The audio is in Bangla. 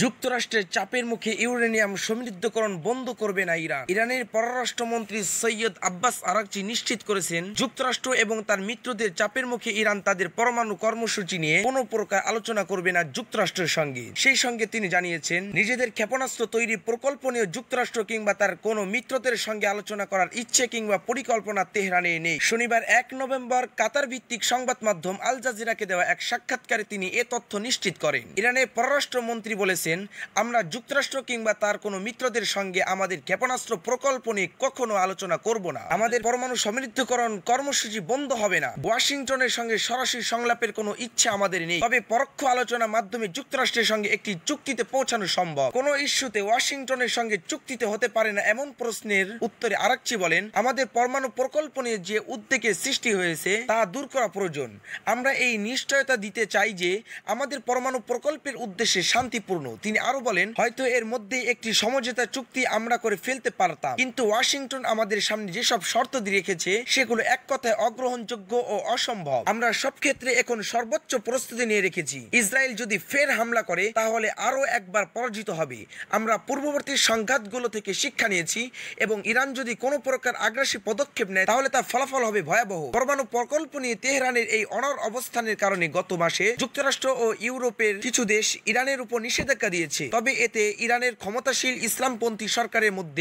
যুক্তরাষ্ট্রের চাপের মুখে ইউরেনিয়াম সমৃদ্ধকরণ বন্ধ করবে না ইরান। ইরানের পররাষ্ট্রমন্ত্রী সৈয়দ আব্বাস আরাকচি নিশ্চিত করেছেন, যুক্তরাষ্ট্র এবং তার মিত্রদের চাপের মুখে ইরান তাদের পরমাণু কর্মসূচি নিয়ে কোনো প্রকার আলোচনা করবে না যুক্তরাষ্ট্রের সঙ্গে। সেই সঙ্গে তিনি জানিয়েছেন, নিজেদের ক্ষেপণাস্ত্র তৈরি প্রকল্প নিয়ে যুক্তরাষ্ট্র কিংবা তার কোনো মিত্রদের সঙ্গে আলোচনা করার ইচ্ছে কিংবা পরিকল্পনা তেহরানে নেই। শনিবার 1 নভেম্বর কাতার ভিত্তিক সংবাদ মাধ্যম আল জাজিরাকে দেওয়া এক সাক্ষাৎকারে তিনি এ তথ্য নিশ্চিত করেন। ইরানের পররাষ্ট্রমন্ত্রী বলেছেন, আমরা যুক্তরাষ্ট্র কিংবা তার কোনো মিত্রদের সঙ্গে আমাদের ক্ষেপণাস্ত্র প্রকল্প নিয়ে কখনো আলোচনা করব না। আমাদের পরমাণু সমৃদ্ধকরণ কর্মসূচি বন্ধ হবে না। ওয়াশিংটনের সঙ্গে সরাসরি সংলাপের কোনো ইচ্ছা আমাদের নেই, তবে পরোক্ষ আলোচনার মাধ্যমে যুক্তরাষ্ট্রের সঙ্গে একটি চুক্তিতে পৌঁছানো সম্ভব। কোনো ইস্যুতে ওয়াশিংটনের সঙ্গে চুক্তিতে হতে পারে না এমন প্রশ্নের উত্তরে আরাকচি বলেন, আমাদের পরমাণু প্রকল্প নিয়ে যে উদ্বেগের সৃষ্টি হয়েছে তা দূর করা প্রয়োজন। আমরা এই নিশ্চয়তা দিতে চাই যে আমাদের পরমাণু প্রকল্পের উদ্দেশ্যে শান্তিপূর্ণ। তিনি আরো বলেন, হয়তো এর মধ্যে একটি সমঝোতা চুক্তি আমরা করে ফেলতে পারতাম, কিন্তু ওয়াশিংটন আমাদের সামনে যেসব শর্ত দিয়ে রেখেছে সেগুলো এক কথায় অগ্রহণযোগ্য ও অসম্ভব। আমরা সব ক্ষেত্রে এখন সর্বোচ্চ প্রস্তুতি নিয়ে রেখেছি। ইসরায়েল যদি ফের হামলা করে তাহলে আরো একবার পরাজিত হবে। আমরা পূর্ববর্তী সংঘাতগুলো থেকে শিক্ষা নিয়েছি এবং ইরান যদি কোনো প্রকার আগ্রাসী পদক্ষেপ নেয় তাহলে তার ফলাফল হবে ভয়াবহ। পরমাণু প্রকল্প নিয়ে তেহরানের এই অনড় অবস্থানের কারণে গত মাসে যুক্তরাষ্ট্র ও ইউরোপের কিছু দেশ ইরানের উপর নিষেধাজ্ঞা দিয়েছে। তবে এতে ইরানের ক্ষমতাশীল ইসলামপন্থী সরকারের মধ্যে